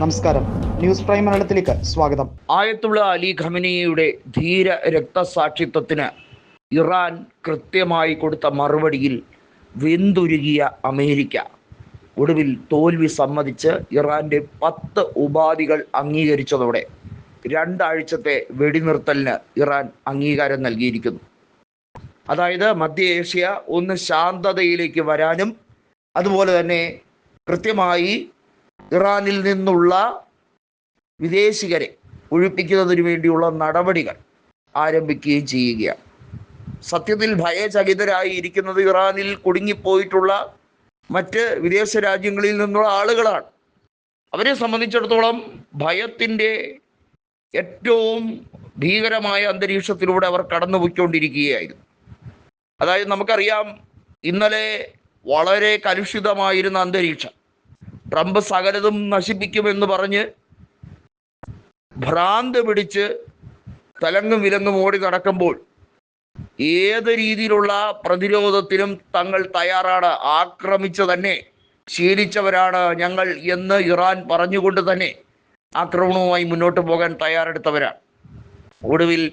നമസ്കാരം, news prime മലയാളത്തിലേക്ക് സ്വാഗതം. ആയത്തുള്ള അലി ഖമനിയുടെ ധീര രക്തസാക്ഷിത്വത്തിന് ഇറാൻ കൃത്യമായി കൊടുത്ത മറുപടിയിൽ വെന്തുരുകിയ അമേരിക്ക ഒടുവിൽ തോൽവി സമ്മതിച്ച് ഇറാന്റെ 10 ഉപാധികൾ അംഗീകരിച്ചതോടെ 2 ആഴ്ചത്തെ വെടിനിർത്തലിന് ഇറാൻ അംഗീകാരം നൽകിയിരിക്കുന്നു. അതായത് മധ്യ ഏഷ്യ ഒന്ന് ശാന്തതയിലേക്ക് വരാനും അതുപോലെ തന്നെ കൃത്യമായി ഇറാനിൽ നിന്നുള്ള വിദേശികരെ ഒഴിപ്പിക്കുന്നതിന് വേണ്ടിയുള്ള നടപടികൾ ആരംഭിക്കുകയും ചെയ്യുകയാണ്. സത്യത്തിൽ ഭയചകിതരായി ഇരിക്കുന്നത് ഇറാനിൽ കുടുങ്ങിപ്പോയിട്ടുള്ള മറ്റ് വിദേശ രാജ്യങ്ങളിൽ നിന്നുള്ള ആളുകളാണ്. അവരെ സംബന്ധിച്ചിടത്തോളം ഭയത്തിൻ്റെ ഏറ്റവും ഭീകരമായ അന്തരീക്ഷത്തിലൂടെ അവർ കടന്നുപോയിക്കൊണ്ടിരിക്കുകയായിരുന്നു. അതായത് നമുക്കറിയാം, ഇന്നലെ വളരെ കലുഷിതമായിരുന്ന അന്തരീക്ഷം, ട്രംപ് സകലതും നശിപ്പിക്കുമെന്ന് പറഞ്ഞ് ഭ്രാന്ത് പിടിച്ച് തലങ്ങും വിലങ്ങും ഓടി നടക്കുമ്പോൾ ഏത് രീതിയിലുള്ള പ്രതിരോധത്തിനും തങ്ങൾ തയ്യാറാണ്, ആക്രമിച്ച് തന്നെ ശീലിച്ചവരാണ് ഞങ്ങൾ എന്ന് ഇറാൻ പറഞ്ഞുകൊണ്ട് തന്നെ ആക്രമണവുമായി മുന്നോട്ട് പോകാൻ തയ്യാറെടുത്തവരാണ്. ഒടുവിൽ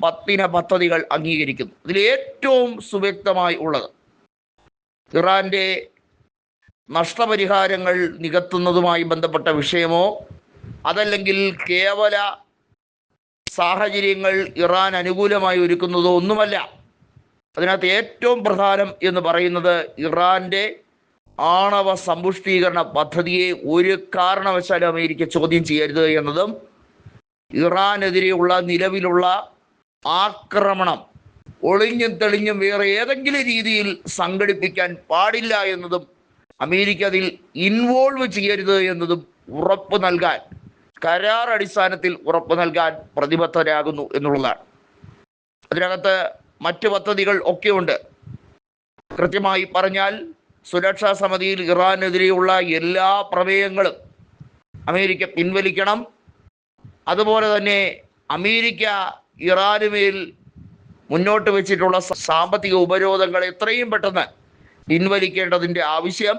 10 പദ്ധതികൾ അംഗീകരിക്കുന്നു. ഇതിൽ ഏറ്റവും സുവ്യക്തമായി ഉള്ളത് ഇറാന്റെ നഷ്ടപരിഹാരങ്ങൾ നികത്തുന്നതുമായി ബന്ധപ്പെട്ട വിഷയമോ അതല്ലെങ്കിൽ കേവല സാഹചര്യങ്ങൾ ഇറാൻ അനുകൂലമായി ഒരുക്കുന്നതോ ഒന്നുമല്ല. അതിനകത്ത് ഏറ്റവും പ്രധാനം എന്ന് പറയുന്നത് ഇറാന്റെ ആണവ സമ്പുഷ്ടീകരണ പദ്ധതിയെ ഒരു കാരണവശാലും അമേരിക്ക ചോദ്യം ചെയ്യരുത് എന്നതും ഇറാനെതിരെയുള്ള നിലവിലുള്ള ആക്രമണം ഒളിഞ്ഞും തെളിഞ്ഞും വേറെ ഏതെങ്കിലും രീതിയിൽ സംഘടിപ്പിക്കാൻ പാടില്ല എന്നതും അമേരിക്ക അതിൽ ഇൻവോൾവ് ചെയ്യരുത് എന്നതും ഉറപ്പ് നൽകാൻ, കരാർ അടിസ്ഥാനത്തിൽ ഉറപ്പ് നൽകാൻ പ്രതിബദ്ധരാകുന്നു എന്നുള്ളതാണ്. അതിനകത്ത് മറ്റ് പദ്ധതികൾ ഒക്കെ ഉണ്ട്. കൃത്യമായി പറഞ്ഞാൽ സുരക്ഷാ സമിതിയിൽ ഇറാനെതിരെയുള്ള എല്ലാ പ്രമേയങ്ങളും അമേരിക്ക പിൻവലിക്കണം. അതുപോലെ തന്നെ അമേരിക്ക ഇറാനുമേൽ മുന്നോട്ട് വെച്ചിട്ടുള്ള സാമ്പത്തിക ഉപരോധങ്ങൾ എത്രയും പെട്ടെന്ന് പിൻവലിക്കേണ്ടതിൻ്റെ ആവശ്യം.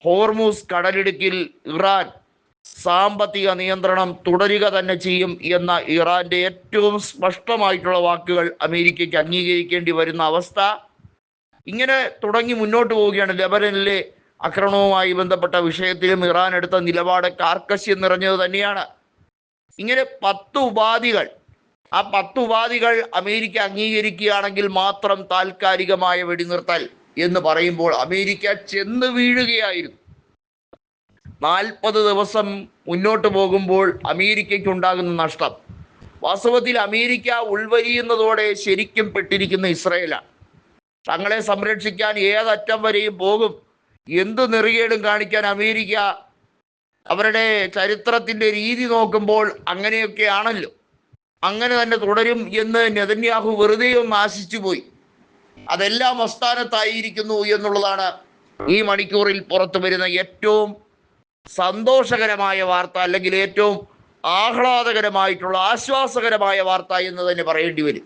ഹോർമൂസ് കടലിടുക്കിൽ ഇറാൻ സാമ്പത്തിക നിയന്ത്രണം തുടരുക തന്നെ ചെയ്യും എന്ന ഇറാന്റെ ഏറ്റവും സ്പഷ്ടമായിട്ടുള്ള വാക്കുകൾ അമേരിക്കയ്ക്ക് അംഗീകരിക്കേണ്ടി വരുന്ന അവസ്ഥ. ഇങ്ങനെ തുടങ്ങി മുന്നോട്ട് പോവുകയാണ്. ലെബനനിലെ ആക്രമണവുമായി ബന്ധപ്പെട്ട വിഷയത്തിലും ഇറാൻ എടുത്ത നിലപാട് കാർക്കശ്യം നിറഞ്ഞത് തന്നെയാണ്. ഇങ്ങനെ 10 ഉപാധികൾ, ആ 10 ഉപാധികൾ അമേരിക്ക അംഗീകരിക്കുകയാണെങ്കിൽ മാത്രം താൽക്കാലികമായ വെടിനിർത്തൽ എന്ന് പറയുമ്പോൾ അമേരിക്ക ചെന്ന് വീഴുകയായിരുന്നു. 40 ദിവസം മുന്നോട്ട് പോകുമ്പോൾ അമേരിക്കയ്ക്ക് ഉണ്ടാകുന്ന നഷ്ടം, വാസ്തവത്തിൽ അമേരിക്ക ഉൾവലിയുന്നതോടെ ശരിക്കും പെട്ടിരിക്കുന്ന ഇസ്രായേലാണ്. തങ്ങളെ സംരക്ഷിക്കാൻ ഏതറ്റം വരെയും പോകും, എന്ത് നെറികേടും കാണിക്കാൻ അമേരിക്ക അവരുടെ ചരിത്രത്തിൻ്റെ രീതി നോക്കുമ്പോൾ അങ്ങനെയൊക്കെ ആണല്ലോ, അങ്ങനെ തന്നെ തുടരും എന്ന് നെതന്യാഹു വെറുതെ ഒന്ന് ആശിച്ചു പോയി. അതെല്ലാം അസ്ഥാനത്തായിരിക്കുന്നു എന്നുള്ളതാണ് ഈ മണിക്കൂറിൽ പുറത്തു വരുന്ന ഏറ്റവും സന്തോഷകരമായ വാർത്ത, അല്ലെങ്കിൽ ഏറ്റവും ആഹ്ലാദകരമായിട്ടുള്ള ആശ്വാസകരമായ വാർത്ത എന്ന് തന്നെ പറയേണ്ടി വരും.